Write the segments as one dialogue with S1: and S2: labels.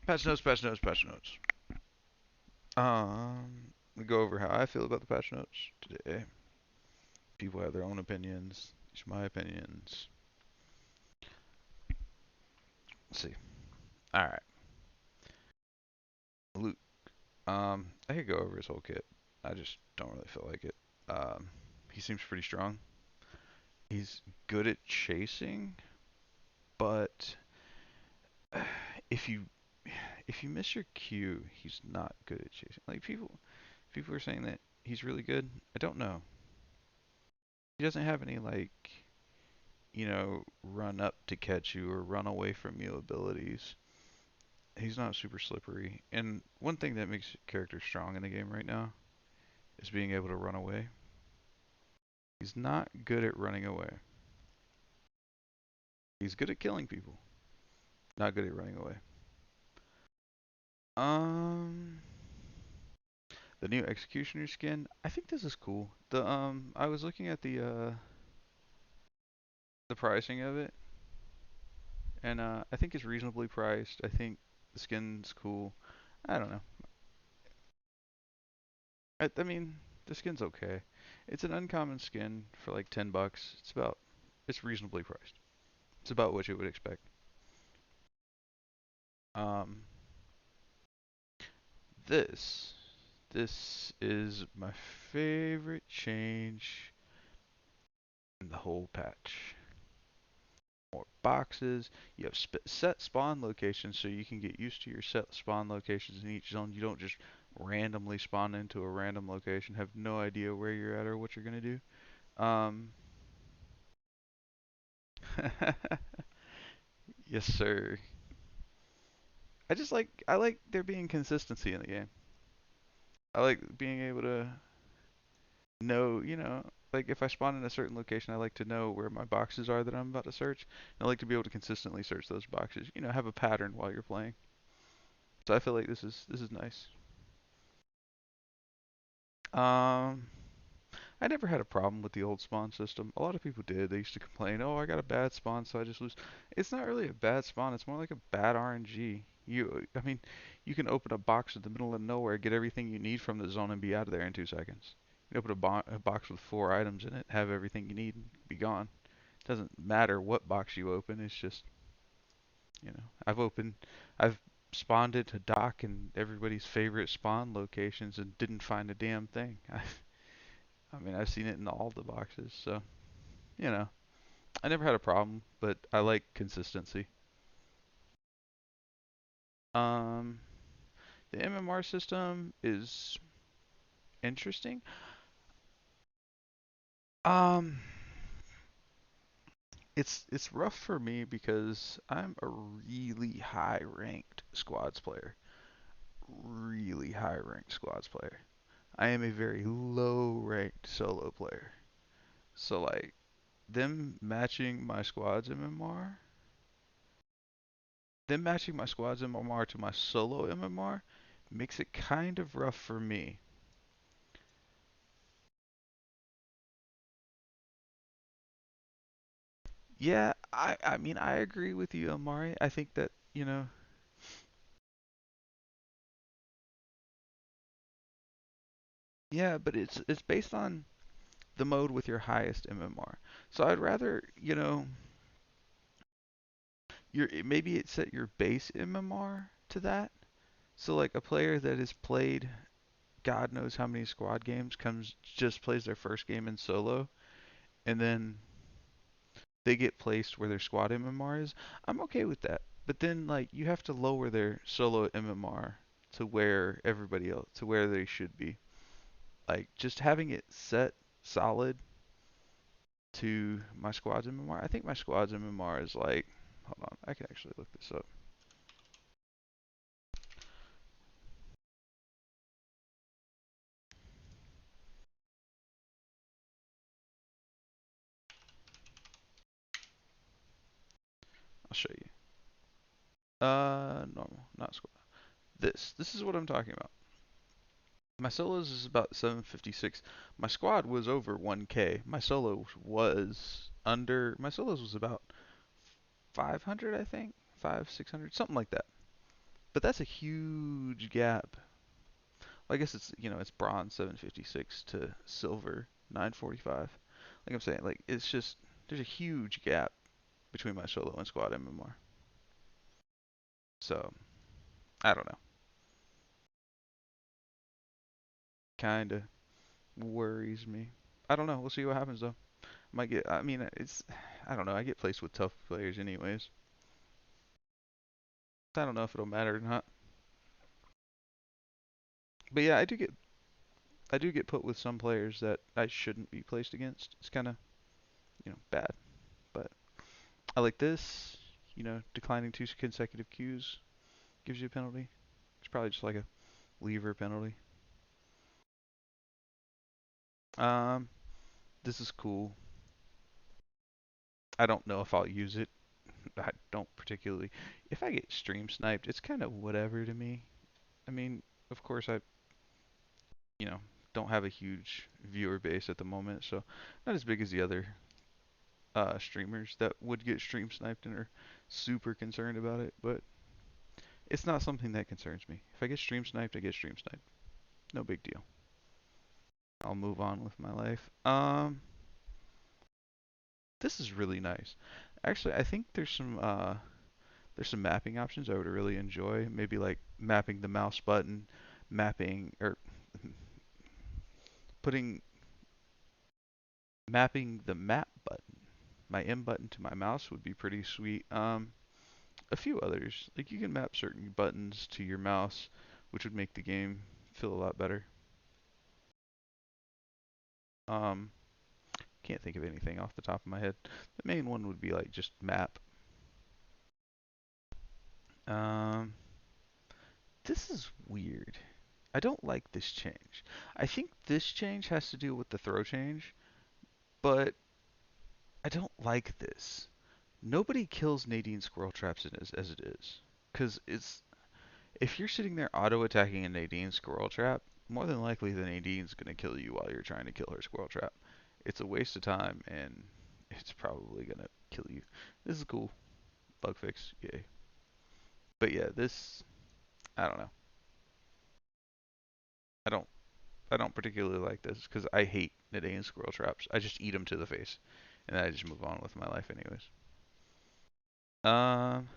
S1: Patch notes, patch notes, patch notes. We go over how I feel about the patch notes today. People have their own opinions. These are my opinions. Let's see. All right, Luke. I could go over his whole kit. I just don't really feel like it. Um, he seems pretty strong. He's good at chasing, but if you if you miss your Q, he's not good at chasing. Like people are saying that he's really good. I don't know. He doesn't have any like run up to catch you or run away from you abilities. He's not super slippery. And one thing that makes characters strong in the game right now is being able to run away. He's not good at running away. He's good at killing people. Not good at running away. Um, the new Executioner skin. I think this is cool. I was looking at the pricing of it, and I think it's reasonably priced. I think the skin's cool. I don't know. I mean, the skin's okay. It's an uncommon skin for like $10. It's reasonably priced. It's about what you would expect. Um, this, this is my favorite change in the whole patch. More boxes. You have set spawn locations, so you can get used to your set spawn locations in each zone. You don't just randomly spawn into a random location, have no idea where you're at or what you're gonna do. Um, yes, sir. I like there being consistency in the game. I like being able to know, like if I spawn in a certain location, I like to know where my boxes are that I'm about to search. And I like to be able to consistently search those boxes. Have a pattern while you're playing. So I feel like this is nice. Um, I never had a problem with the old spawn system. A lot of people did. They used to complain, "Oh, I got a bad spawn, so I just lose." It's not really a bad spawn. It's more like a bad RNG. I mean, you can open a box in the middle of nowhere, get everything you need from the zone, and be out of there in 2 seconds. You can open a box with 4 items in it, have everything you need, and be gone. It doesn't matter what box you open. It's just, I've spawned into dock and everybody's favorite spawn locations and didn't find a damn thing. I mean, I've seen it in all the boxes, so you know, I never had a problem, but I like consistency. Um, the MMR system is interesting. Um, it's rough for me because I'm a really high ranked squads player. Really high ranked squads player. I am a very low ranked solo player. So like them matching my squad's MMR, them matching my squad's MMR to my solo MMR makes it kind of rough for me. Yeah, I mean I agree with you, Amari. I think that, yeah, but it's based on the mode with your highest MMR. So I'd rather, maybe it set your base MMR to that. So like a player that has played God knows how many squad games comes just plays their first game in solo and then they get placed where their squad MMR is. I'm okay with that. But then like you have to lower their solo MMR to where everybody else to where they should be. Like just having it set solid to my squad's MMR. I think my squad's MMR is like, hold on, I can actually look this up. I'll show you. Normal, not squad. This is what I'm talking about. My solos is about 756. My squad was over 1K. My solos was about 500, I think, 600, something like that. But that's a huge gap. Well, I guess it's bronze 756 to silver 945. Like I'm saying, like it's just there's a huge gap between my solo and squad MMR. So I don't know. Kinda worries me. I don't know. We'll see what happens though. Might get. I mean, it's. I don't know. I get placed with tough players anyways. I don't know if it'll matter or not. But yeah, I do get put with some players that I shouldn't be placed against. It's kind of bad. But I like this. Declining two consecutive Qs gives you a penalty. It's probably just like a lever penalty. Um, this is cool. I don't know if I'll use it. I don't particularly. If I get stream sniped, it's kind of whatever to me. I mean, of course, I you know don't have a huge viewer base at the moment, so not as big as the other streamers that would get stream sniped and are super concerned about it. But it's not something that concerns me. If I get stream sniped, I get stream sniped. No big deal. I'll move on with my life. This is really nice. Actually, I think there's some mapping options I would really enjoy. Maybe like mapping the mouse button, mapping or putting mapping the map button, my M button to my mouse would be pretty sweet. A few others, like you can map certain buttons to your mouse, which would make the game feel a lot better. Um, can't think of anything off the top of my head. The main one would be like just map. Um, this is weird. I don't like this change. I think this change has to do with the throw change, but I don't like this. Nobody kills Nadine squirrel traps as it is. Because if you're sitting there auto attacking a Nadine squirrel trap, more than likely the Nadine's going to kill you while you're trying to kill her squirrel trap. It's a waste of time and it's probably going to kill you. This is cool. Bug fix. Yay. But yeah, I don't know. I don't I don't particularly like this because I hate Nadine squirrel traps. I just eat them to the face and then I just move on with my life anyways. Um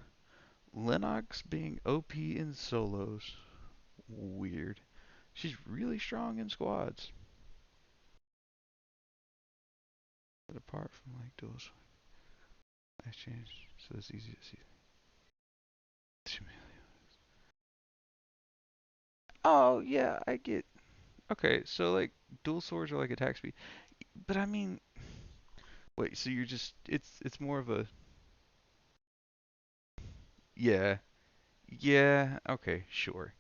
S1: Lennox being OP in solos. Weird. She's really strong in squads. But apart from like duels, I changed so it's easy to see. Oh yeah, I get. Okay, so like dual swords are like attack speed, but I mean, wait. So you're just it's more of a yeah yeah okay sure.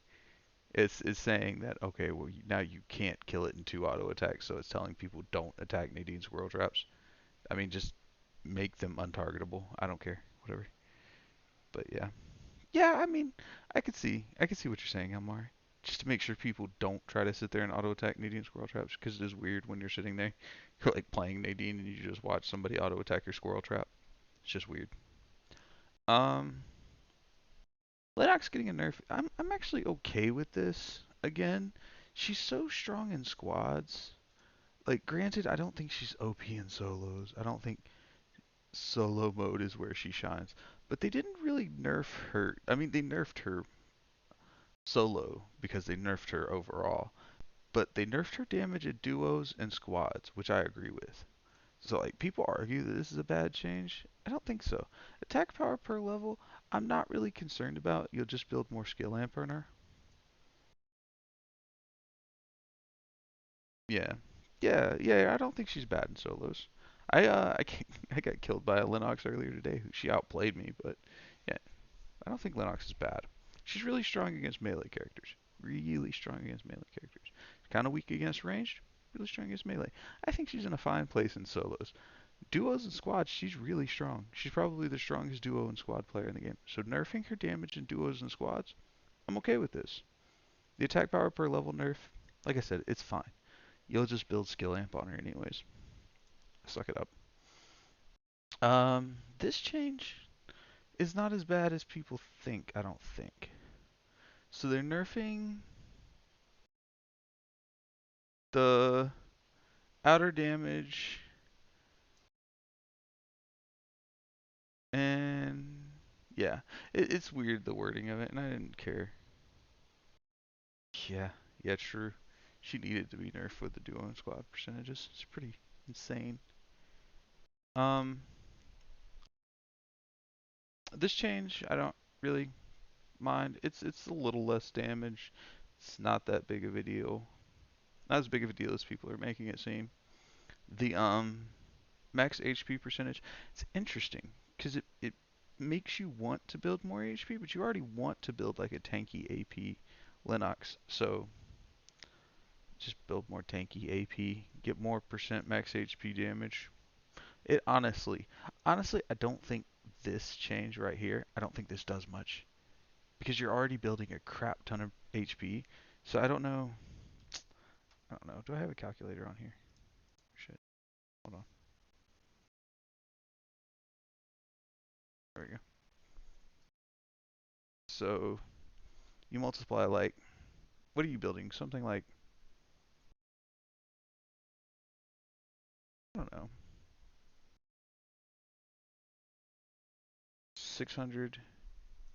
S1: It's saying that okay well now you can't kill it in two auto attacks, so it's telling people don't attack Nadine's world traps. I mean just make them untargetable. I don't care whatever. But yeah. Yeah, I mean, I could see what you're saying, Elmar. Just to make sure people don't try to sit there and auto attack Nadine squirrel traps, because it is weird when you're sitting there, you're like playing Nadine and you just watch somebody auto attack your squirrel trap. It's just weird. Um, Lennox getting a nerf. I'm actually okay with this. Again, she's so strong in squads. Like, granted, I don't think she's OP in solos. I don't think solo mode is where she shines. But they didn't really nerf her. I mean, they nerfed her solo because they nerfed her overall. But they nerfed her damage at duos and squads, which I agree with. So like people argue that this is a bad change. I don't think so. Attack power per level, I'm not really concerned about. You'll just build more skill amp on her. Yeah. Yeah, I don't think she's bad in solos. I got killed by a Lennox earlier today. She outplayed me, but yeah, I don't think Lennox is bad. She's really strong against melee characters. Really strong against melee characters. Kind of weak against ranged. Really strong against melee. I think she's in a fine place in solos. Duos and squads, she's really strong. She's probably the strongest duo and squad player in the game. So nerfing her damage in duos and squads, I'm okay with this. The attack power per level nerf, like I said, it's fine. You'll just build skill amp on her anyways. Suck it up. This change is not as bad as people think, I don't think. So they're nerfing the outer damage and yeah, it's weird the wording of it, and I didn't care. Yeah, yeah, true. She needed to be nerfed with the duo and squad percentages. It's pretty insane. Um, this change I don't really mind. It's a little less damage. It's not that big of a deal. Not as big of a deal as people are making it seem. The max HP percentage, it's interesting because it makes you want to build more HP, but you already want to build like a tanky AP Lennox. So just build more tanky AP, get more percent max HP damage. It honestly, I don't think this change right here, I don't think this does much because you're already building a crap ton of HP. So I don't know. I don't know. Do I have a calculator on here? Shit. Hold on. There we go. So you multiply like, what are you building? Something like, I don't know, 600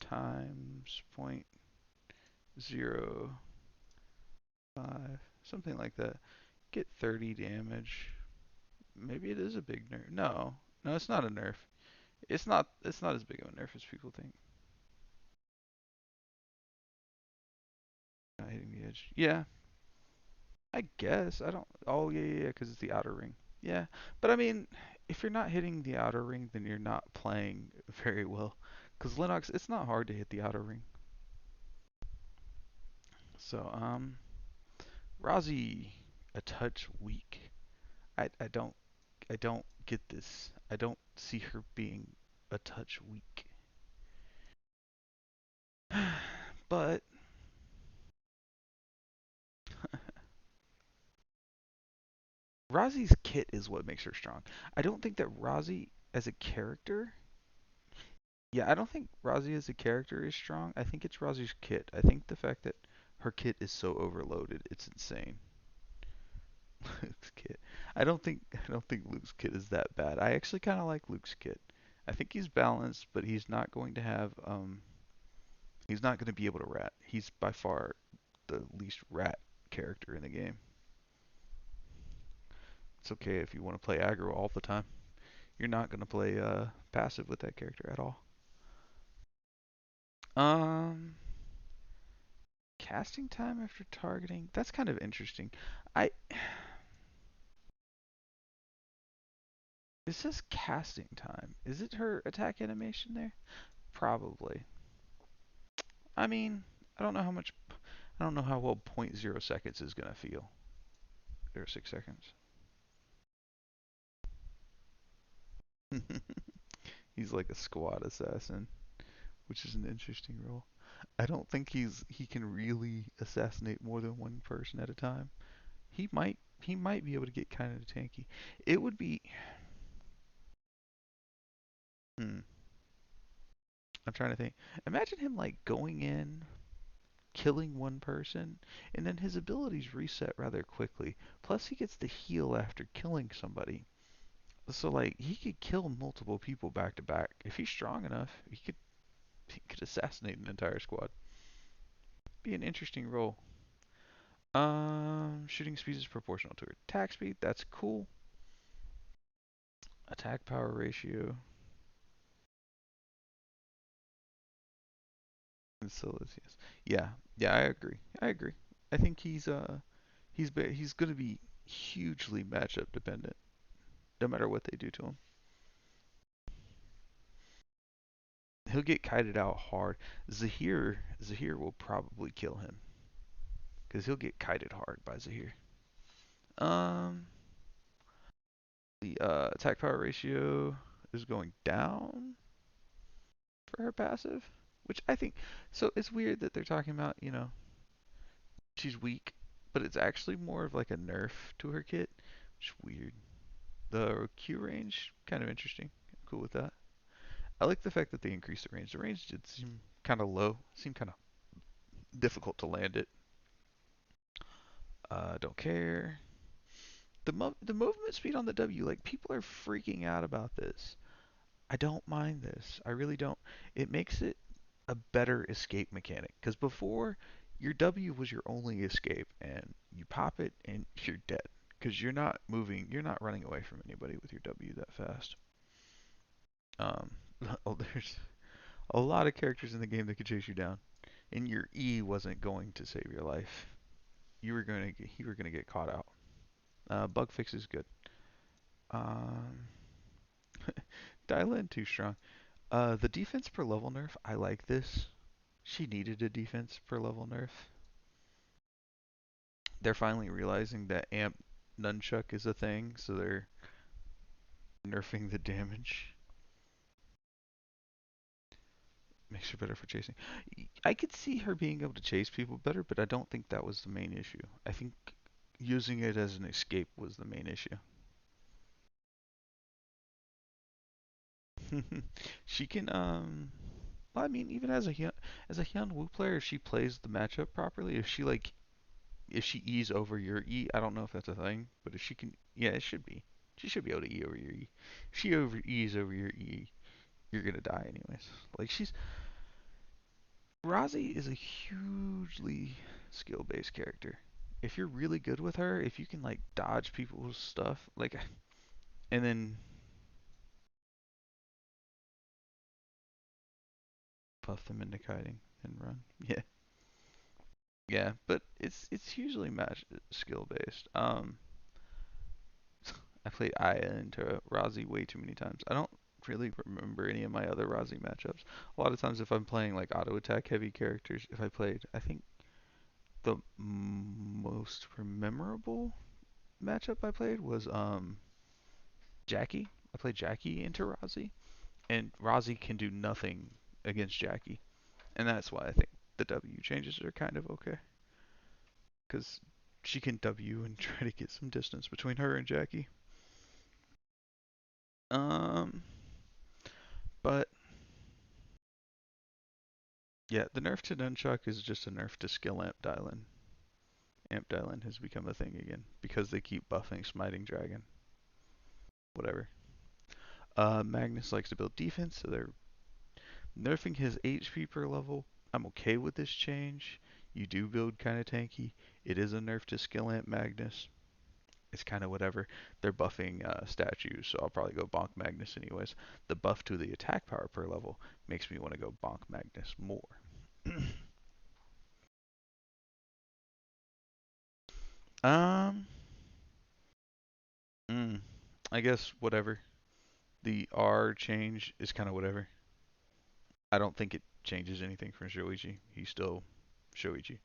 S1: times point zero 0.05, something like that. Get 30 damage. Maybe it is a big nerf. No, no, it's not a nerf. It's not. It's not as big of a nerf as people think. Not hitting the edge. Yeah, I guess. I don't. Oh yeah, yeah, yeah. Because it's the outer ring. Yeah, but I mean, if you're not hitting the outer ring, then you're not playing very well. Because Lennox, it's not hard to hit the outer ring. So Razi, a touch weak. I don't get this. I don't see her being a touch weak. But Razi's kit is what makes her strong. I don't think that Razi as a character. Yeah, I don't think Razi as a character is strong. I think it's Razi's kit. I think the fact that her kit is so overloaded, it's insane. Luke's kit. I don't think Luke's kit is that bad. I actually kind of like Luke's kit. I think he's balanced, but he's not going to have he's not going to be able to rat. He's by far the least rat character in the game. It's okay if you want to play aggro all the time. You're not going to play passive with that character at all. Um, casting time after targeting. That's kind of interesting. I It says casting time. Is it her attack animation there? Probably. I mean, I don't know how much. I don't know how well point zero seconds is gonna feel. Or 6 seconds. He's like a squad assassin, which is an interesting role. I don't think he can really assassinate more than one person at a time. He might be able to get kind of tanky. It would be. Hmm, I'm trying to think. Imagine him like going in, killing one person, and then his abilities reset rather quickly. Plus, he gets to heal after killing somebody. So like he could kill multiple people back to back. If he's strong enough, he could assassinate an entire squad. Be an interesting role. Shooting speed is proportional to attack speed. That's cool. Attack power ratio. And so yes. Yeah, yeah, I agree. I agree. I think he's gonna be hugely matchup dependent, no matter what they do to him. He'll get kited out hard. Zahir will probably kill him because he'll get kited hard by Zahir. Um, the attack power ratio is going down for her passive, which I think. So it's weird that they're talking about, she's weak, but it's actually more of like a nerf to her kit, which is weird. The Q range, kind of interesting. Cool with that. I like the fact that they increased the range. The range did seem kind of low. Seemed kind of Difficult to land it. Don't care. The movement speed on the W, like people are freaking out about this. I don't mind this. I really don't. It makes it a better escape mechanic because before your W was your only escape, and you pop it and you're dead because you're not moving, you're not running away from anybody with your W that fast. Um, oh, there's a lot of characters in the game that could chase you down, and your E wasn't going to save your life. You were gonna get caught out. Bug fix is good. Um, Dylan too strong. The defense per level nerf, I like this. She needed a defense per level nerf. They're finally realizing that amp nunchuck is a thing, so they're nerfing the damage. Makes her better for chasing. I could see her being able to chase people better, but I don't think that was the main issue. I think using it as an escape was the main issue. She can well, I mean, even as a Hyun Woo player, if she plays the matchup properly, if she E's over your E, I don't know if that's a thing, but if she can, yeah, it should be. She should be able to E over your E. If she over E's over your E, you're gonna die anyways. Like she's Razi is a hugely skill-based character. If you're really good with her, if you can like dodge people's stuff, like, and then puff them into kiting and run, yeah, yeah. But it's usually match skill based. I played Aya into Razi way too many times. I don't really remember any of my other Razi matchups. A lot of times, if I'm playing like auto attack heavy characters, if I played, I think the most memorable matchup I played was Jackie. I played Jackie into Razi, and Razi can do nothing against Jackie, and that's why I think the W changes are kind of okay, because she can W and try to get some distance between her and Jackie. Um, but yeah, the nerf to Nunchuck is just a nerf to skill Amp Dylan. Amp Dylan has become a thing again because they keep buffing Smiting Dragon. Whatever. Magnus likes to build defense, so they're nerfing his HP per level. I'm okay with this change. You do build kind of tanky. It is a nerf to skill Amp Magnus. It's kind of whatever. They're buffing statues, so I'll probably go Bonk Magnus anyways. The buff to the attack power per level makes me want to go Bonk Magnus more. um, mm, I guess whatever. The R change is kind of whatever. I don't think it changes anything from Shoichi. He's still Shoichi.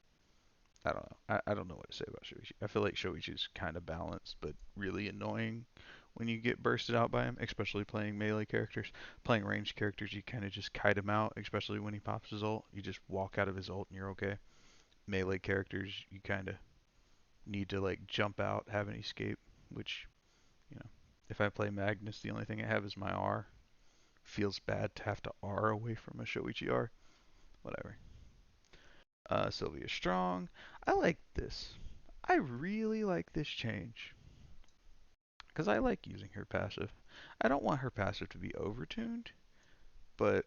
S1: I don't know. I don't know what to say about Shoichi. I feel like Shoichi's kind of balanced, but really annoying when you get bursted out by him, especially playing melee characters. Playing ranged characters, you kind of just kite him out, especially when he pops his ult. You just walk out of his ult and you're okay. Melee characters, you kind of need to like jump out, have an escape, which, you know, if I play Magnus, the only thing I have is my R. Feels bad to have to R away from a Shoichi R. Whatever. Sylvia Strong. I like this. I really like this change. Because I like using her passive. I don't want her passive to be overtuned, but,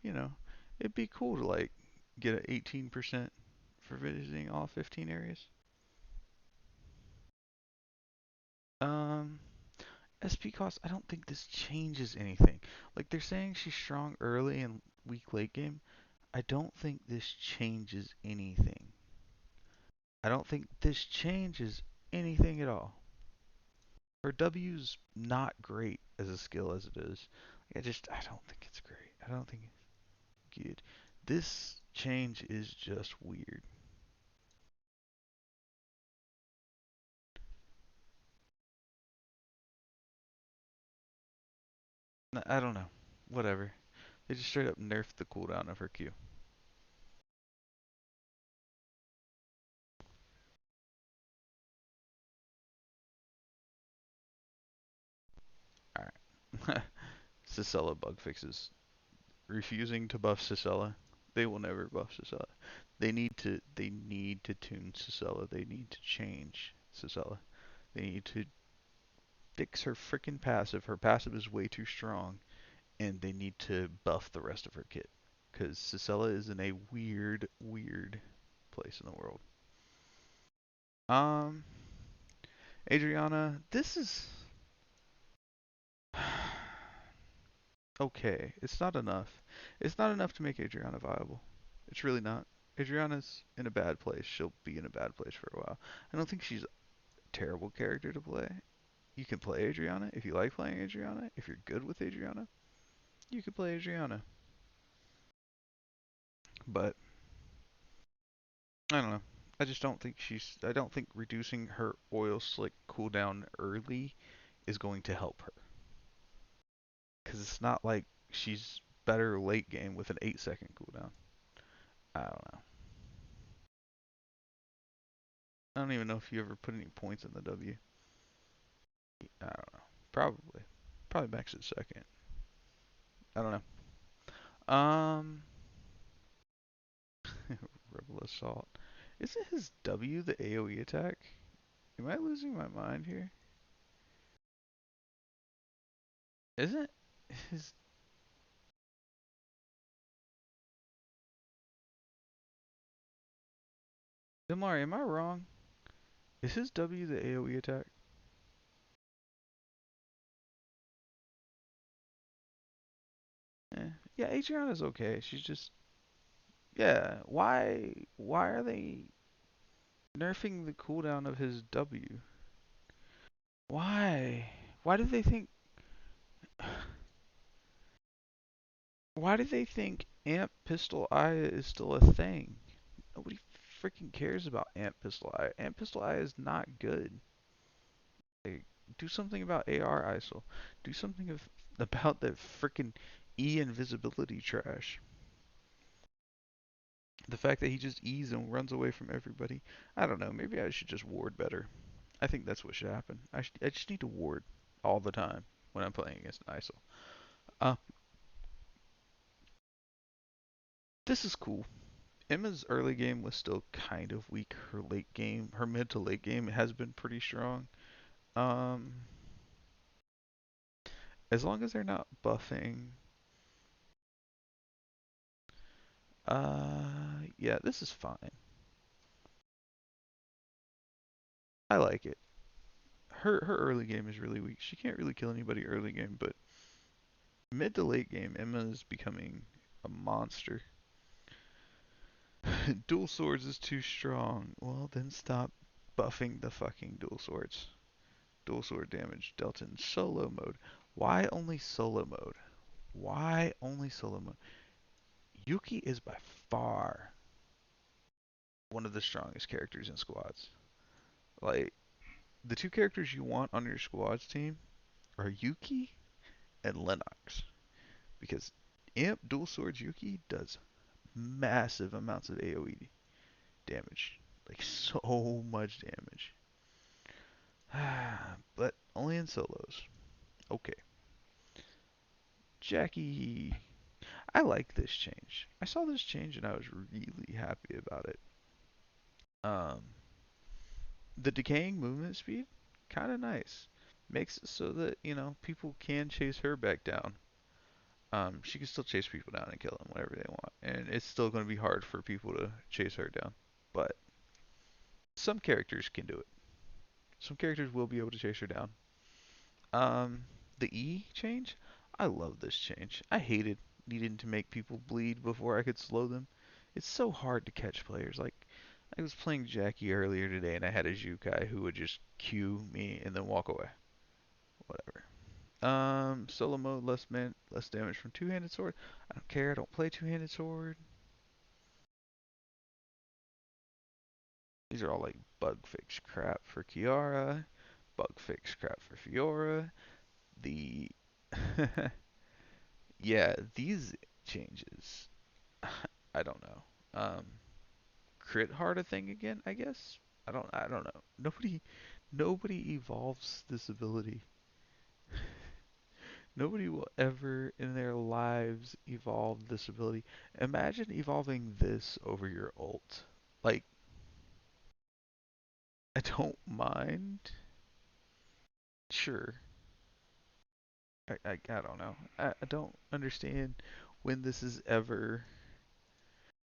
S1: you know, it'd be cool to, like, get an 18% for visiting all 15 areas. Um, SP cost, I don't think this changes anything. Like, they're saying she's strong early and weak late game. I don't think this changes anything. I don't think this changes anything at all. Her W's not great as a skill as it is. I don't think it's great. I don't think it's good. This change is just weird. I don't know. Whatever. They just straight up nerfed the cooldown of her Q. Alright. Cicella bug fixes. Refusing to buff Cicella. They will never buff Sisela. They need to tune Sisela. They need to change Sisela. They need to fix her freaking passive. Her passive is way too strong, and they need to buff the rest of her kit. Because Sisela is in a weird, weird place in the world. Um, Adriana, this is okay. It's not enough. It's not enough to make Adriana viable. It's really not. Adriana's in a bad place. She'll be in a bad place for a while. I don't think she's a terrible character to play. You can play Adriana if you like playing Adriana. If you're good with Adriana, you can play Adriana. But I don't know. I just don't think she's. I don't think reducing her oil slick cooldown early is going to help her. Because it's not like she's better late game with an 8-second cooldown. I don't know. I don't even know if you ever put any points in the W. I don't know. Probably. Probably max it second. I don't know. Rebel Assault. Isn't his W the AoE attack? Am I losing my mind here? Isn't his Demari, am I wrong? Is his W the AoE attack? Yeah, Adriana's okay. She's just yeah. Why are they nerfing the cooldown of his W? Why? Why do they think why do they think Amp Pistol Eye is still a thing? Nobody freaking cares about Amp Pistol Eye. Amp Pistol Eye is not good. Like, do something about AR ISO. Do something about that freaking E invisibility trash. The fact that he just E's and runs away from everybody. I don't know. Maybe I should just ward better. I think that's what should happen. I just need to ward all the time when I'm playing against an ISO. Uh, this is cool. Emma's early game was still kind of weak. Her mid to late game has been pretty strong. Um, as long as they're not buffing, yeah, this is fine. I like it. Her early game is really weak. She can't really kill anybody early game, but mid to late game, Emma is becoming a monster. Dual swords is too strong. Well, then stop buffing the fucking dual swords. Dual sword damage dealt in solo mode. Why only solo mode? Why only solo mode? Yuki is by far one of the strongest characters in squads. Like, the two characters you want on your squads team are Yuki and Lennox. Because Imp Dual Swords Yuki does massive amounts of AoE damage. Like, so much damage. But only in solos. Okay. Jackie. I like this change. I saw this change and I was really happy about it. Um, the decaying movement speed, kind of nice. Makes it so that, people can chase her back down. She can still chase people down and kill them whenever they want. And it's still going to be hard for people to chase her down. But some characters can do it. Some characters will be able to chase her down. Um, the E change, I love this change. I hated needing to make people bleed before I could slow them. It's so hard to catch players. Like, I was playing Jackie earlier today and I had a Jukai who would just Q me and then walk away. Whatever. Solo mode, less damage from two-handed sword. I don't care. I don't play two-handed sword. These are all like bug fix crap for Kiara, bug fix crap for Fiora. The yeah, these changes. I don't know. Crit hard a thing again? I guess. I don't know. Nobody evolves this ability. Nobody will ever in their lives evolve this ability. Imagine evolving this over your ult. Like, I don't mind. Sure. I don't know. I don't understand when this is ever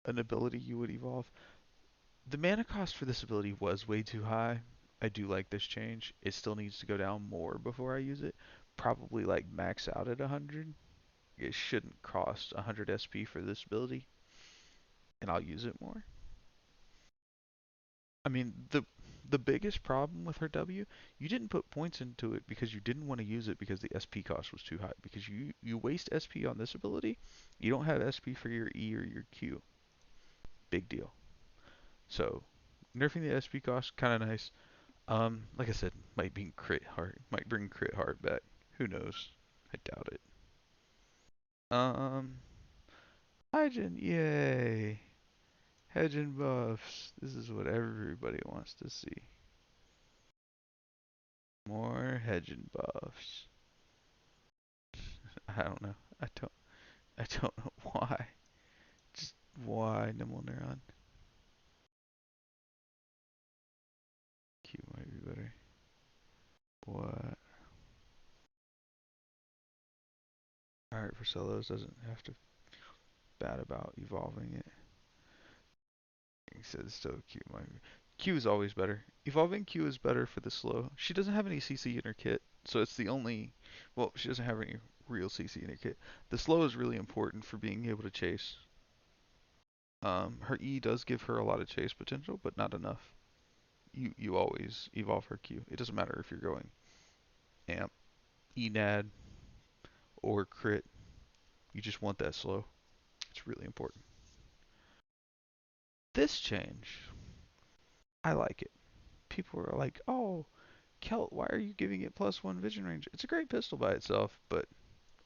S1: an ability you would evolve. The mana cost for this ability was way too high. I do like this change. It still needs to go down more before I use it. Probably like max out at 100. It shouldn't cost 100 SP for this ability, and I'll use it more. I mean, the biggest problem with her W, you didn't put points into it because you didn't want to use it because the SP cost was too high. Because you waste SP on this ability, you don't have SP for your E or your Q. Big deal. So, nerfing the SP cost kind of nice. Like I said, might bring crit hard back. Who knows? I doubt it. Um, Hyjin, yay! Hedge buffs. This is what everybody wants to see. More hedge buffs. I don't know. I don't know why. Just why Nimble Neuron? Q might be better. What? Alright, for solos doesn't have to bad about evolving it. He says still Q might be. Q is always better. Evolving Q is better for the slow. She doesn't have any CC in her kit, so it's the only. Well, she doesn't have any real CC in her kit. The slow is really important for being able to chase. Her E does give her a lot of chase potential, but not enough. You always evolve her Q. It doesn't matter if you're going amp, ENAD, or crit. You just want that slow. It's really important. This change, I like it. People are like, oh, Kelt, why are you giving it +1 vision range? It's a great pistol by itself, but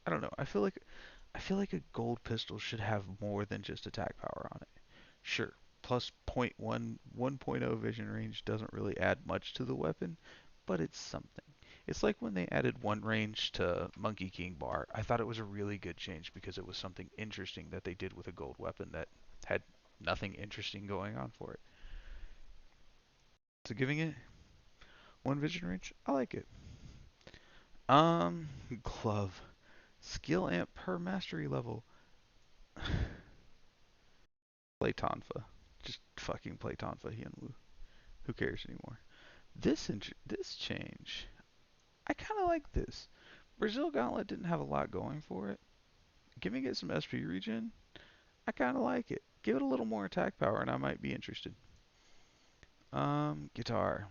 S1: I don't know. I feel like a gold pistol should have more than just attack power on it. Sure, plus point 0.1, 1.0 vision range doesn't really add much to the weapon, but it's something. It's like when they added one range to Monkey King Bar. I thought it was a really good change because it was something interesting that they did with a gold weapon that had nothing interesting going on for it. So giving it one vision range, I like it. Um, glove. Skill amp per mastery level. Play Tonfa. Just fucking play Tonfa Hyunwoo. Who cares anymore? This change, I kind of like this. Brazil Gauntlet didn't have a lot going for it. Giving it some SP regen, I kind of like it. Give it a little more attack power, and I might be interested. Guitar.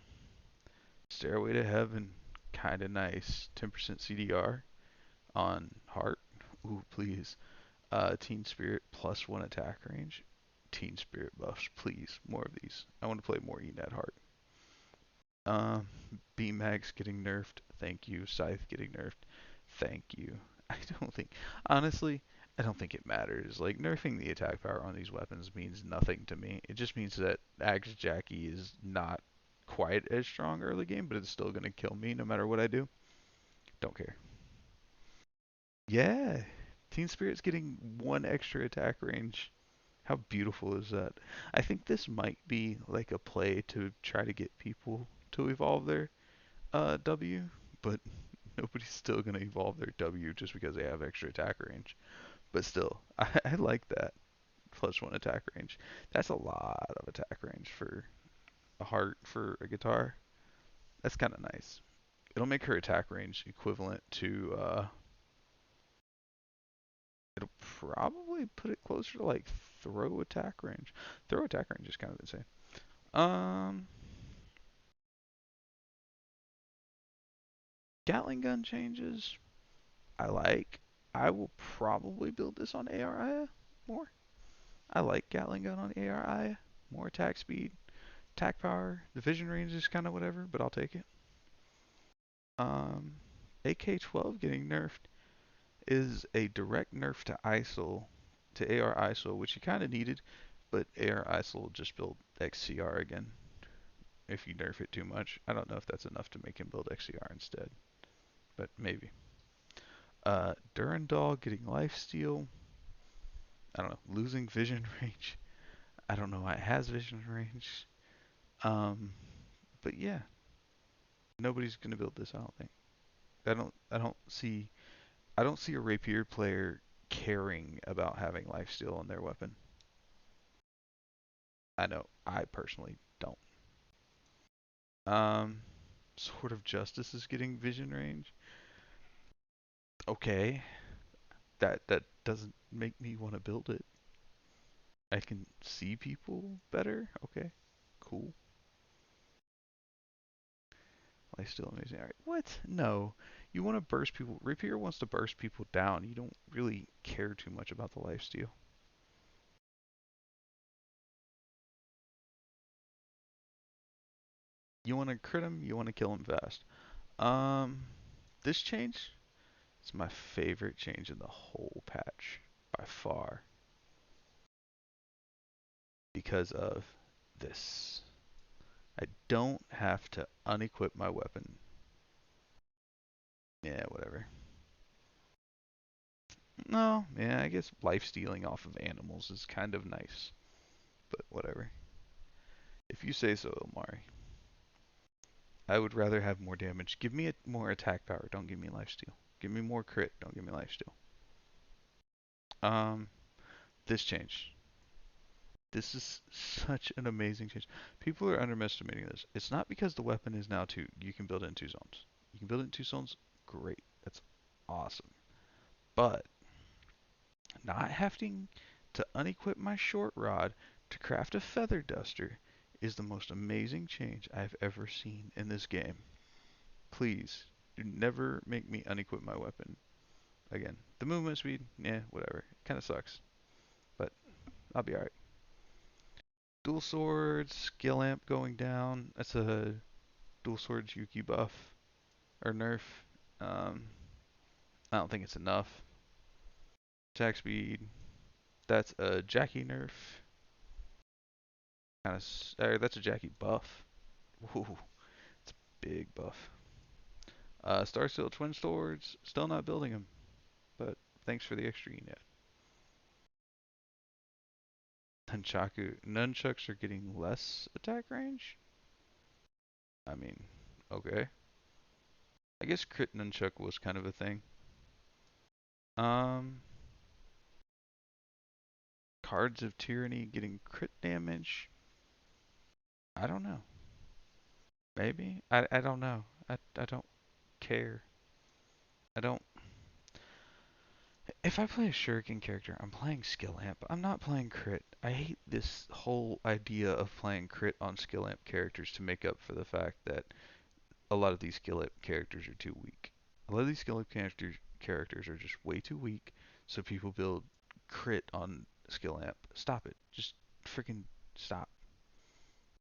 S1: Stairway to Heaven, kind of nice. 10% CDR on Heart. Ooh, please. Teen Spirit +1 attack range. Teen Spirit buffs, please. More of these. I want to play more Enad Heart. Um, B-Max getting nerfed. Thank you. Scythe getting nerfed. Thank you. I don't think, honestly, I don't think it matters. Like, nerfing the attack power on these weapons means nothing to me. It just means that Axe Jackie is not quite as strong early game, but it's still going to kill me no matter what I do. Don't care. Yeah. Teen Spirit's getting one extra attack range. How beautiful is that? I think this might be like a play to try to get people to evolve their W, but nobody's still going to evolve their W just because they have extra attack range. But still, I like that +1 attack range. That's a lot of attack range for a heart for a guitar. That's kind of nice. It'll make her attack range equivalent to. It'll probably put it closer to like throw attack range. Throw attack range is kind of insane. Um, Gatling gun changes. I like. I will probably build this on ARIA more. I like Gatling gun on ARIA. More attack speed, attack power. The vision range is kind of whatever, but I'll take it. AK-12 getting nerfed is a direct nerf to ISIL, to AR ISIL, which you kind of needed, but AR ISIL will just build XCR again if you nerf it too much. I don't know if that's enough to make him build XCR instead, but maybe. Durandal getting lifesteal. I don't know. Losing vision range. I don't know why it has vision range. Um, but yeah, nobody's gonna build this. I don't think. I don't see a rapier player caring about having lifesteal on their weapon. I know. I personally don't. Um, Sword of Justice is getting vision range. Okay, that doesn't make me want to build it. I can see people better. Okay, cool. Life still amazing. All right. What? No. You want to burst people. Rapier wants to burst people down. You don't really care too much about the life steal. You want to crit him. You want to kill him fast. Um, this change is my favorite change in the whole patch by far because of this. I don't have to unequip my weapon. Yeah, whatever. No, yeah, I guess life stealing off of animals is kind of nice, but whatever. If you say so, Omari. I would rather have more damage. Give me more attack power. Don't give me lifesteal. Give me more crit. Don't give me lifesteal. Um, this change. This is such an amazing change. People are underestimating this. It's not because the weapon is now two. You can build it in two zones. You can build it in two zones. Great. That's awesome. But not having to unequip my short rod to craft a feather duster is the most amazing change I've ever seen in this game. Please do never make me unequip my weapon again. The movement speed, yeah, whatever. It kind of sucks, but I'll be alright. Dual swords, skill amp going down. That's a dual swords Yuki buff or nerf. Um, I don't think it's enough. Attack speed. That's a Jackie nerf. Kind of. That's a Jackie buff. Ooh, it's a big buff. Star Steel twin swords. Still not building them, but thanks for the extra unit. Nunchucks are getting less attack range. I mean, okay. I guess crit nunchuck was kind of a thing. Um, Cards of Tyranny getting crit damage. I don't know. Maybe. I don't know. I don't care. I don't. If I play a Shuriken character, I'm playing skill amp. I'm not playing crit. I hate this whole idea of playing crit on skill amp characters to make up for the fact that a lot of these skill amp characters are too weak. A lot of these skill amp characters are just way too weak, so people build crit on skill amp. Stop it. Just freaking stop.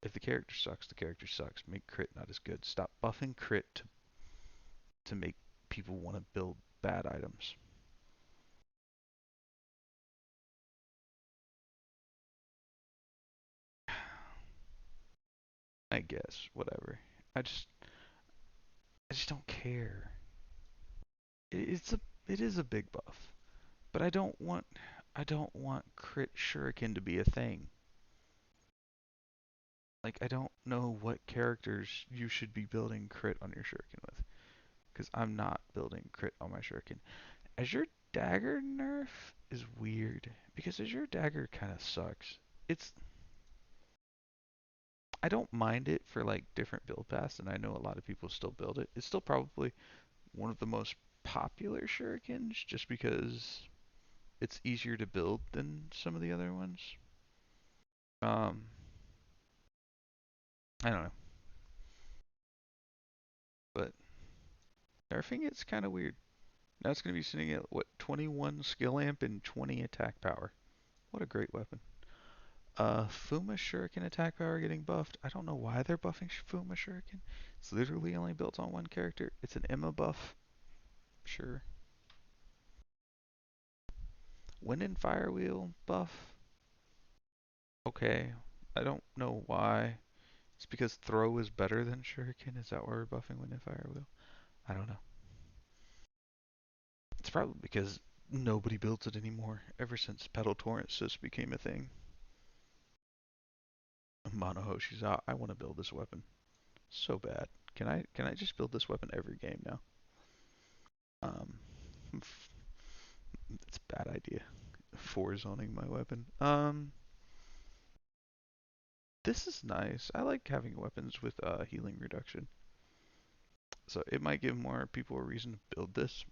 S1: If the character sucks, the character sucks. Make crit not as good. Stop buffing crit to make people want to build bad items. I guess, whatever. I just I just don't care. It's a it is a big buff, but I don't want crit shuriken to be a thing. Like I don't know what characters you should be building crit on your shuriken with, because I'm not building crit on my shuriken. Azure Dagger nerf is weird because Azure Dagger kind of sucks. It's I don't mind it for like different build paths, and I know a lot of people still build it. It's still probably one of the most popular shurikens just because it's easier to build than some of the other ones. Um, I don't know, but nerfing it's kind of weird. Now it's going to be sitting at what 21 skill amp and 20 attack power. What a great weapon. Fuma Shuriken attack power getting buffed. I don't know why they're buffing Fuma Shuriken. It's literally only built on one character. It's an Emma buff. Sure. Wind and Fire Wheel buff. Okay. I don't know why. It's because throw is better than shuriken. Is that why we're buffing wind and fire wheel? I don't know. It's probably because nobody builds it anymore ever since Pedal Torrents just became a thing. Monohoshi's out. I want to build this weapon so bad. Can I just build this weapon every game now? Um, it's a bad idea. For zoning my weapon. This is nice. I like having weapons with healing reduction. So it might give more people a reason to build this.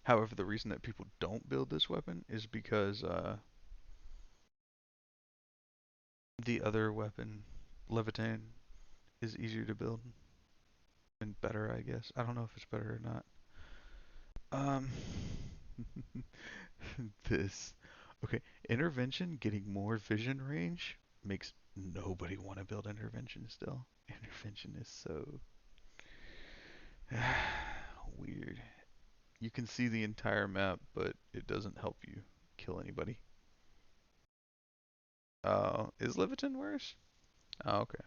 S1: However, the reason that people don't build this weapon is because the other weapon, Levitan, is easier to build and better, I guess. I don't know if it's better or not. Um, this. Okay, intervention getting more vision range makes nobody want to build intervention still. Intervention is so weird. You can see the entire map, but it doesn't help you kill anybody. Is Leviton worse? Oh, okay.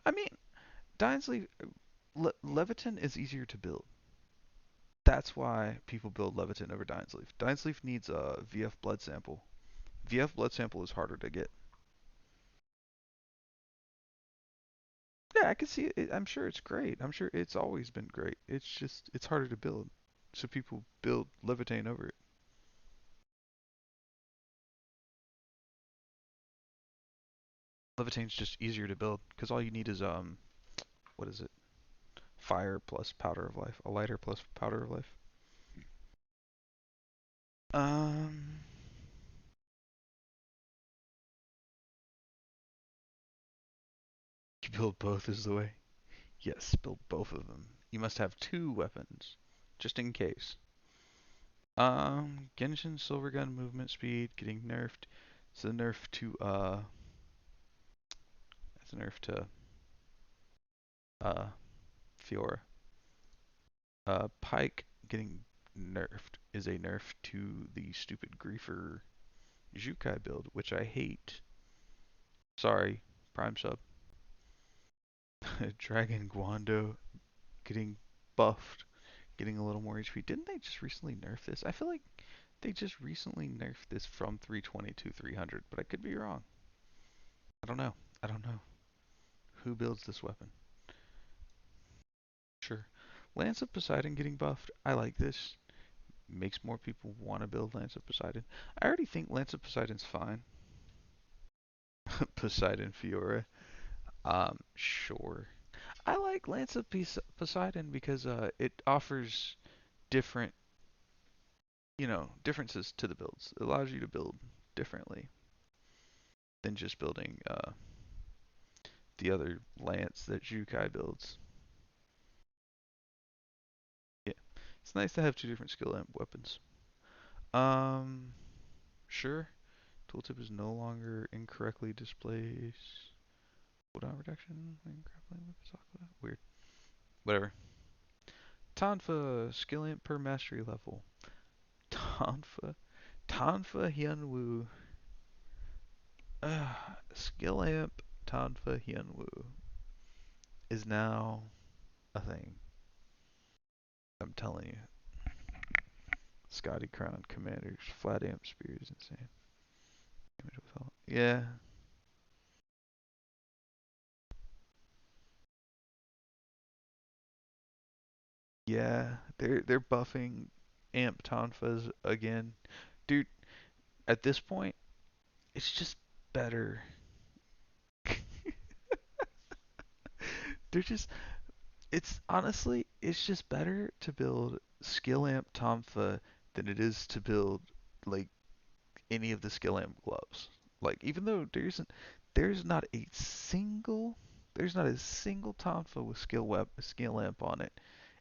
S1: I mean, Dainsleif, Leviton is easier to build. That's why people build Leviton over Dainsleif. Dainsleif needs a VF blood sample. VF blood sample is harder to get. Yeah, I can see it. I'm sure it's great. I'm sure it's always been great. It's just, it's harder to build. So people build Levitain over it. Levitain's just easier to build because all you need is, what is it? Fire plus powder of life. A lighter plus powder of life. Um, you build both is the way. Yes, build both of them. You must have two weapons, just in case. Genshin Silvergun movement speed getting nerfed. It's a nerf to it's a nerf to uh Fiora. Pike getting nerfed is a nerf to the stupid griefer Jukai build, which I hate. Sorry, Prime sub. Dragon Guando getting buffed, getting a little more HP. Didn't they just recently nerf this? I feel like they just recently nerfed this from 320 to 300, but I could be wrong. I don't know. I don't know. Who builds this weapon? Sure. Lance of Poseidon getting buffed. I like this. Makes more people want to build Lance of Poseidon. I already think Lance of Poseidon's fine. Poseidon Fiora. Sure. I like Lance of Poseidon because it offers different, differences to the builds. It allows you to build differently than just building the other Lance that Jukai builds. Yeah, it's nice to have two different skill amp weapons. Um, sure. Tooltip is no longer incorrectly displays cooldown reduction when grappling with Sakura. Weird. Whatever. Tonfa, skill amp per mastery level. Tonfa, Tonfa Hyunwoo. Skill amp Tonfa Hyunwoo is now a thing. I'm telling you. Scotty Crown Commanders, flat amp spear is insane. Yeah, yeah, they're buffing amp Tonfas again. Dude, at this point, it's just better. They're just it's honestly it's just better to build skill amp Tonfa than it is to build like any of the skill amp gloves. Like even though there's not a single there's not a single Tonfa with skill amp on it.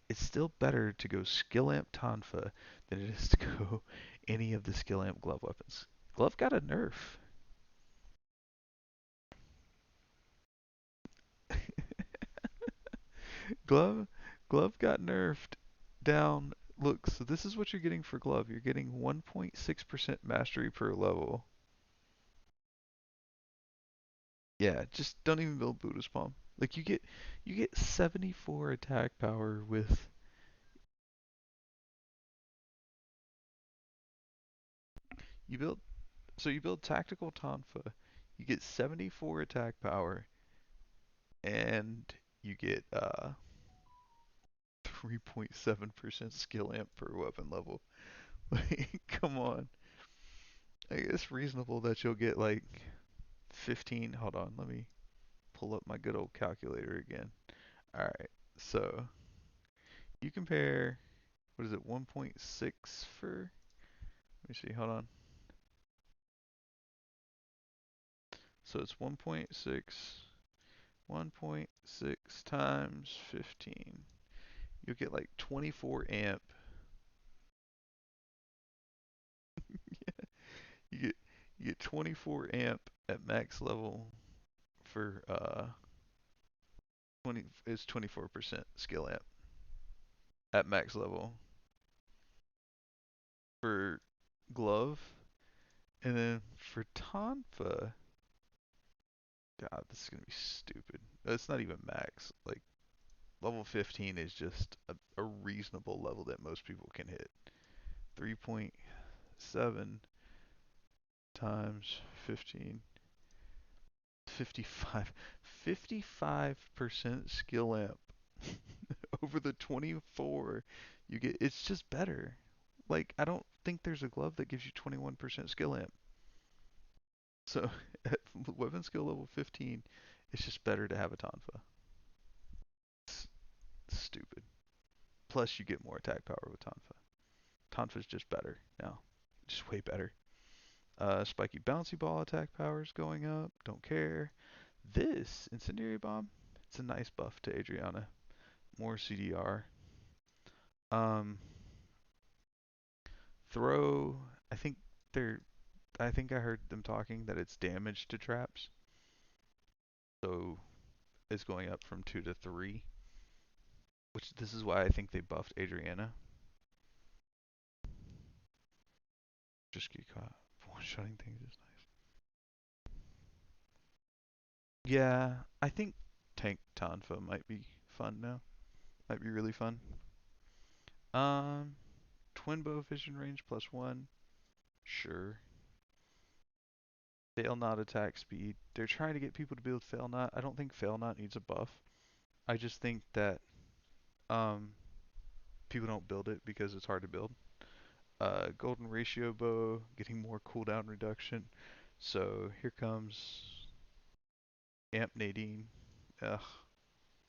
S1: It's still better to go skill amp Tonfa than it is to go any of the skill amp glove weapons. Glove got a nerf. Glove Glove got nerfed down. Look, so this is what you're getting for Glove. You're getting 1.6% mastery per level. Yeah, just don't even build Buddha's Palm. Like you get 74 attack power with You build so you build tactical Tonfa. You get 74 attack power, and you get 3.7% skill amp per weapon level. Like, come on. Like, it's reasonable that you'll get like 15. Hold on, let me pull up my good old calculator again. Alright, so you compare, what is it, 1.6 for? Let me see, hold on. So it's 1.6 times 15. You'll get like 24 amp. You get you get 24 amp at max level for 20 is 24% skill amp at max level for glove, and then for Tonfa, God, this is gonna be stupid. It's not even max. Like level 15 is just a reasonable level that most people can hit. 3.7 times 15, 55, 55% skill amp over the 24 you get. It's just better. Like, I don't think there's a glove that gives you 21% skill amp. So at weapon skill level 15, it's just better to have a Tonfa. It's stupid. Plus, you get more attack power with Tonfa. Tonfa's just better now. Just way better. Spiky bouncy ball attack power is going up. Don't care. This incendiary bomb, it's a nice buff to Adriana. More CDR. Um, throw. I think they're. I think I heard them talking that it's damage to traps, so it's going up from 2 to 3. Which this is why I think they buffed Adriana. Just get caught. One-shotting things is nice. Yeah, I think Tank Tonfa might be fun now. Might be really fun. Um, Twin bow vision range +1. Sure. Fail not attack speed. They're trying to get people to build fail not. I don't think fail not needs a buff. I just think that um people don't build it because it's hard to build. Golden ratio bow getting more cooldown reduction. So here comes Amp Nadine. Ugh,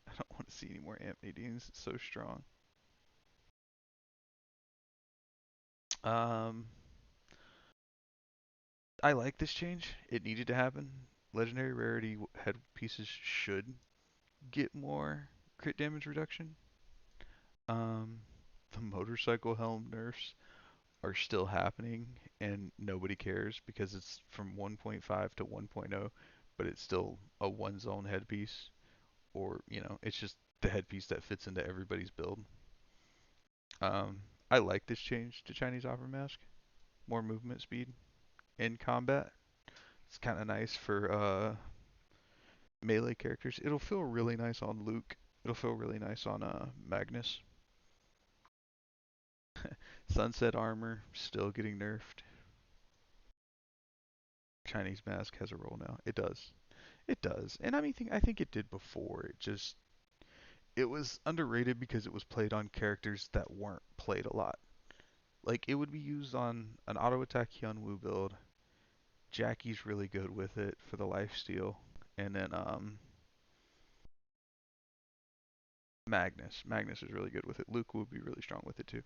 S1: I don't want to see any more Amp Nadines. It's so strong. Um, I like this change. It needed to happen. Legendary rarity headpieces should get more crit damage reduction. Um, the motorcycle helm nerfs are still happening and nobody cares because it's from 1.5 to 1.0, but it's still a one zone headpiece, or it's just the headpiece that fits into everybody's build. Um, I like this change to Chinese Opera Mask. More movement speed in combat. It's kind of nice for melee characters. It'll feel really nice on Luke. It'll feel really nice on Magnus. Sunset armor still getting nerfed. Chinese mask has a role now. It does. It does. And I think it did before. It was underrated because it was played on characters that weren't played a lot. Like it would be used on an auto attack Hyunwoo build. Jackie's really good with it for the lifesteal. And then Magnus is really good with it. Luke would be really strong with it too.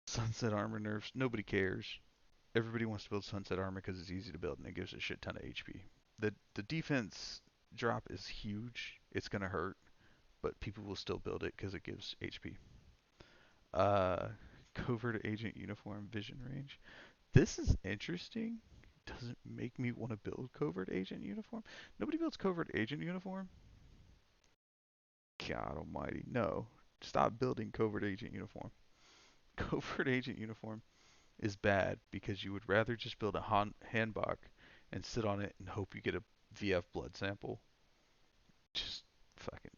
S1: Sunset armor nerfs. Nobody cares. Everybody wants to build sunset armor because it's easy to build and it gives a shit ton of HP. The defense drop is huge. It's gonna hurt, but people will still build it because it gives HP. Uh, Covert agent uniform vision range. This is interesting. Doesn't make me want to build covert agent uniform. Nobody builds covert agent uniform. God almighty, no. Stop building covert agent uniform. Covert agent uniform is bad because you would rather just build a handbok and sit on it and hope you get a VF blood sample. Just fucking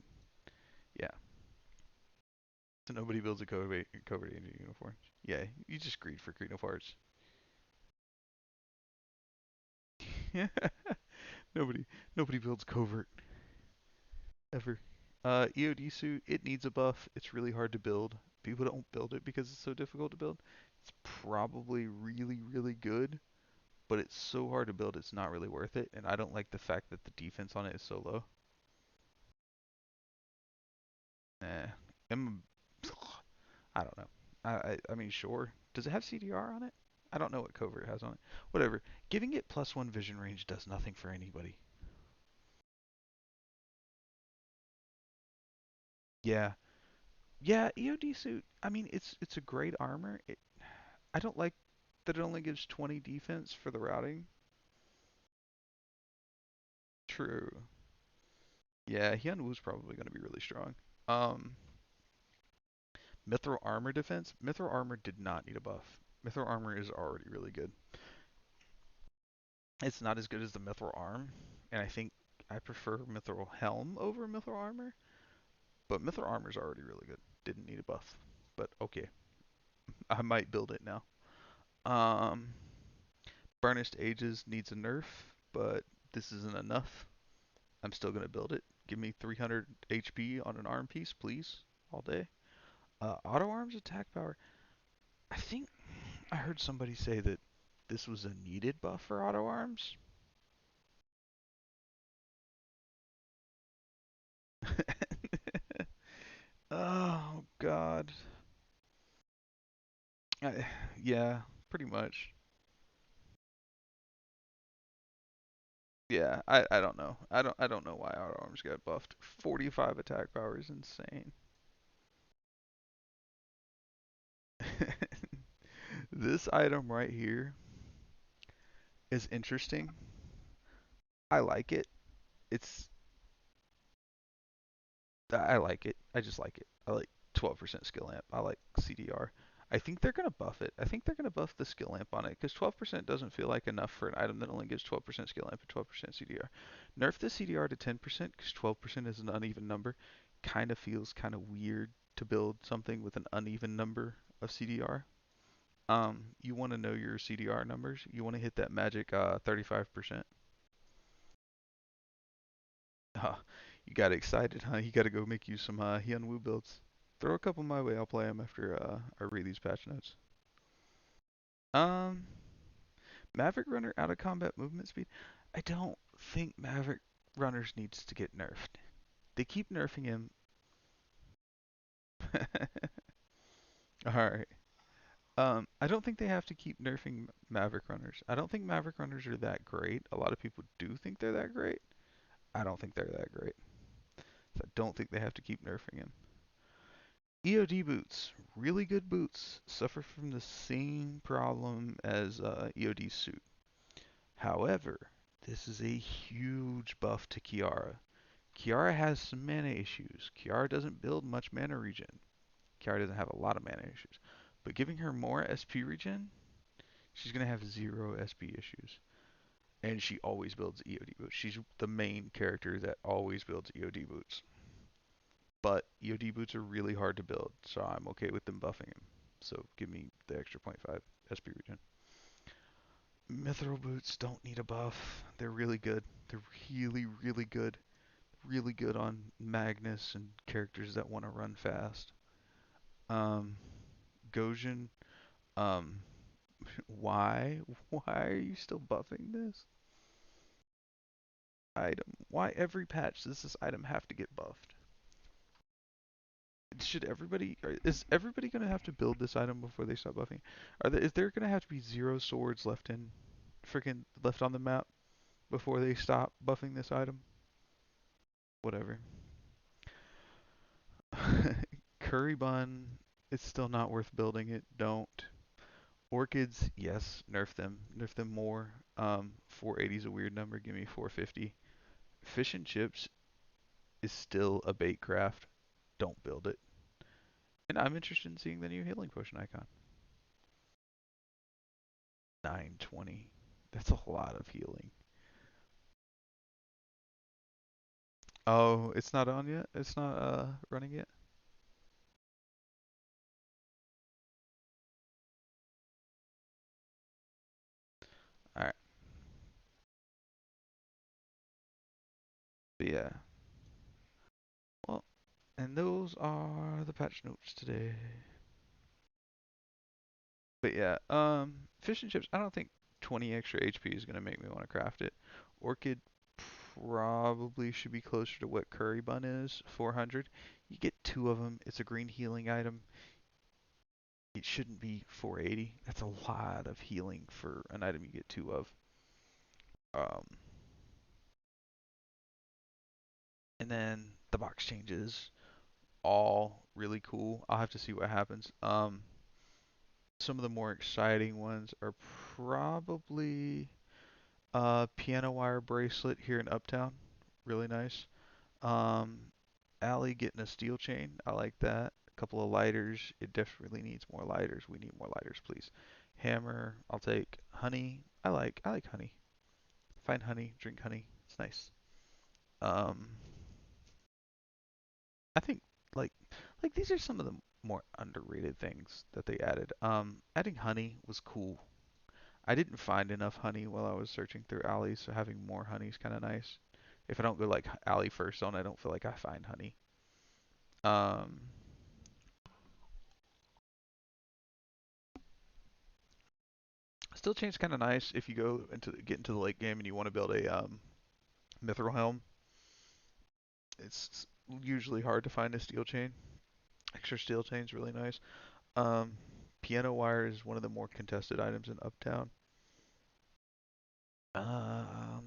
S1: yeah. So nobody builds a covert agent uniform. Yeah, you just greed for Creed of Hearts. Nobody, nobody builds covert ever. EOD suit, it needs a buff. It's really hard to build. People don't build it because it's so difficult to build. It's probably really, really good, but it's so hard to build. It's not really worth it. And I don't like the fact that the defense on it is so low. Eh, I'm, I don't know. I mean, sure. Does it have CDR on it? I don't know what covert has on it. Whatever. Giving it +1 vision range does nothing for anybody. Yeah. Yeah, EOD suit. I mean, it's a great armor. I don't like that it only gives 20 defense for the routing. True. Yeah, Hyunwoo's probably going to be really strong. Um, Mithril armor defense. Mithril armor did not need a buff. Mithril armor is already really good. It's not as good as the Mithril arm, and I think I prefer Mithril helm over Mithril armor. But Mithril armor is already really good. Didn't need a buff. But okay, I might build it now. Um, Burnished Ages needs a nerf, but this isn't enough. I'm still gonna build it. Give me 300 HP on an arm piece, please, all day. Auto arms attack power. I think I heard somebody say that this was a needed buff for auto arms. Oh God. I, yeah, pretty much. Yeah, I don't know. I don't know why auto arms got buffed. 45 attack power is insane. This item right here is interesting. I like it. It's I like it. I just like it. I like 12% skill amp. I like CDR. I think they're gonna buff it. I think they're gonna buff the skill amp on it because 12% doesn't feel like enough for an item that only gives 12% skill amp and 12% CDR. Nerf the CDR to 10% because 12% is an uneven number. Kind of feels kind of weird to build something with an uneven number of CDR. You want to know your CDR numbers. You want to hit that magic 35%. Uh, you got excited, huh? You got to go make you some Hyunwoo builds. Throw a couple my way. I'll play them after I read these patch notes. Um, Maverick Runner out of combat movement speed. I don't think Maverick Runners needs to get nerfed. They keep nerfing him. All right. I don't think they have to keep nerfing Maverick Runners. I don't think Maverick Runners are that great. A lot of people do think they're that great. I don't think they're that great. So I don't think they have to keep nerfing him. EOD boots, really good boots, suffer from the same problem as EOD suit. However, this is a huge buff to Kiara. Kiara has some mana issues. Kiara doesn't build much mana regen. Kiara doesn't have a lot of mana issues. But giving her more SP regen, she's going to have zero SP issues. And she always builds EOD boots. She's the main character that always builds EOD boots. But EOD boots are really hard to build, so I'm okay with them buffing him. So give me the extra point 0.5 SP regen. Mithril boots don't need a buff. They're really good. They're really, really good. Really good on Magnus and characters that want to run fast. Um, Gojin, um, why? Why are you still buffing this item? Why every patch does this item have to get buffed? Should everybody, is everybody gonna have to build this item before they stop buffing? Is there gonna have to be zero swords left on the map before they stop buffing this item? Whatever. Curry bun, it's still not worth building it. Don't. Orchids, yes, nerf them. Nerf them more. 480 is a weird number. Give me 450. Fish and chips is still a bait craft. Don't build it. And I'm interested in seeing the new healing potion icon. 920. That's a lot of healing. Oh, it's not on yet? It's not running yet? Alright. But yeah, well, and those are the patch notes today. But yeah, fish and chips. I don't think 20 extra HP is gonna make me want to craft it. Orchid probably should be closer to what curry bun is, 400. You get two of them. It's a green healing item. It shouldn't be 480. That's a lot of healing for an item you get two of. Um, and then the box changes, all really cool. I'll have to see what happens. Some of the more exciting ones are probably piano wire bracelet here in Uptown. Really nice. Um, Allie getting a steel chain. I like that. A couple of lighters. It definitely needs more lighters. We need more lighters, please. Hammer. I'll take honey. I like honey. Find honey. Drink honey. It's nice. Um, I think like like these are some of the more underrated things that they added. Adding honey was cool. I didn't find enough honey while I was searching through alleys, so having more honey is kind of nice. If I don't go like alley first zone, I don't feel like I find honey. Um, Still chain's kind of nice if you get into the late game and you want to build a mithril helm. It's usually hard to find a steel chain. Extra steel chain's really nice. Um, Piano wire is one of the more contested items in Uptown. Um,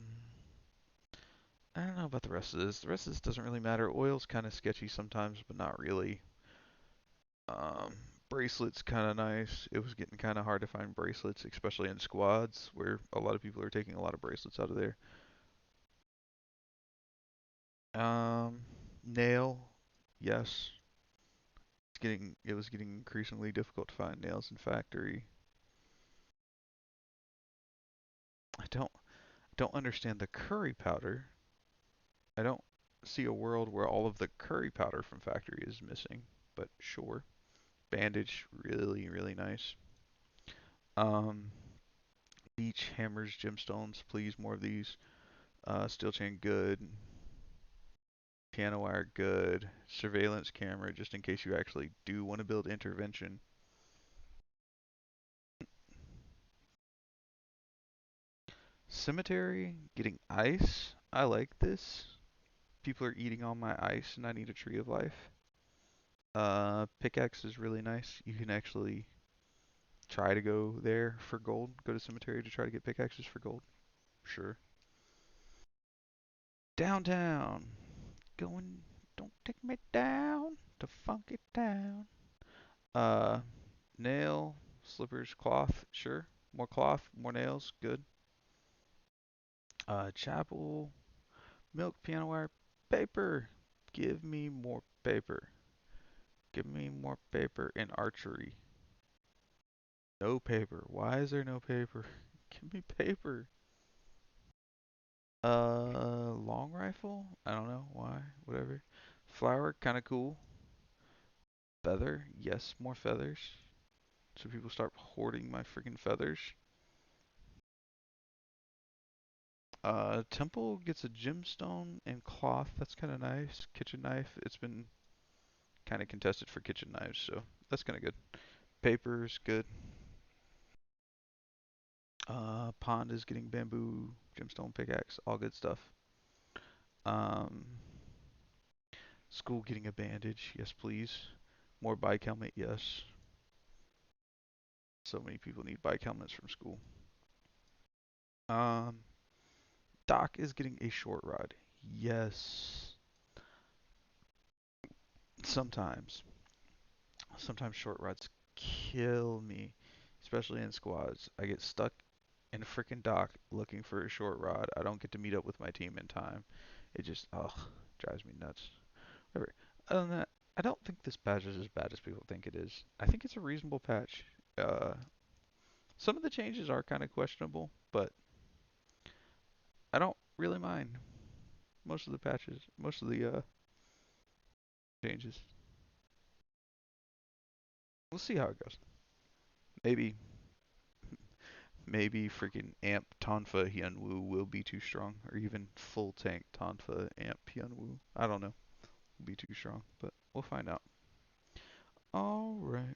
S1: I don't know about the rest of this. The rest of this doesn't really matter. Oil's kind of sketchy sometimes, but not really. Um, Bracelets kind of nice. It was getting kind of hard to find bracelets, especially in squads where a lot of people are taking a lot of bracelets out of there. Um, Nail, yes. It was getting increasingly difficult to find nails in factory. I don't understand the curry powder. I don't see a world where all of the curry powder from factory is missing, but sure. Bandage, really, really nice. Um, Beach hammers, gemstones, please more of these. Steel chain, good. Piano wire, good. Surveillance camera, just in case you actually do want to build intervention. Cemetery, getting ice. I like this. People are eating all my ice, and I need a tree of life. Pickaxe is really nice. You can actually try to go there for gold. Go to cemetery to try to get pickaxes for gold. Sure. Downtown. Going, don't take me down to funky town. Uh, Nail, slippers, cloth. Sure. More cloth, more nails. Good. Chapel, milk, piano wire, paper. Give me more paper. Give me more paper in archery. No paper. Why is there no paper? Give me paper. Long rifle? I don't know why. Whatever. Flower, kind of cool. Feather? Yes, more feathers. So people start hoarding my freaking feathers. Temple gets a gemstone and cloth. That's kind of nice. Kitchen knife. It's been kind of contested for kitchen knives, so that's kind of good. Paper's good. Pond is getting bamboo, gemstone pickaxe, all good stuff. Um, School getting a bandage, yes please. More bike helmet, yes. So many people need bike helmets from school. Um, Doc is getting a short rod, yes. Sometimes, sometimes short rods kill me, especially in squads. I get stuck in a freaking dock looking for a short rod. I don't get to meet up with my team in time. It just, ugh, drives me nuts. Whatever. Other than that, I don't think this patch is as bad as people think it is. I think it's a reasonable patch. Uh, some of the changes are kind of questionable, but I don't really mind most of the patches, most of the changes. We'll see how it goes. Maybe, maybe freaking Amp Tonfa Hyunwoo will be too strong, or even full tank Tonfa Amp Hyunwoo. I don't know. Will be too strong, but we'll find out. All right.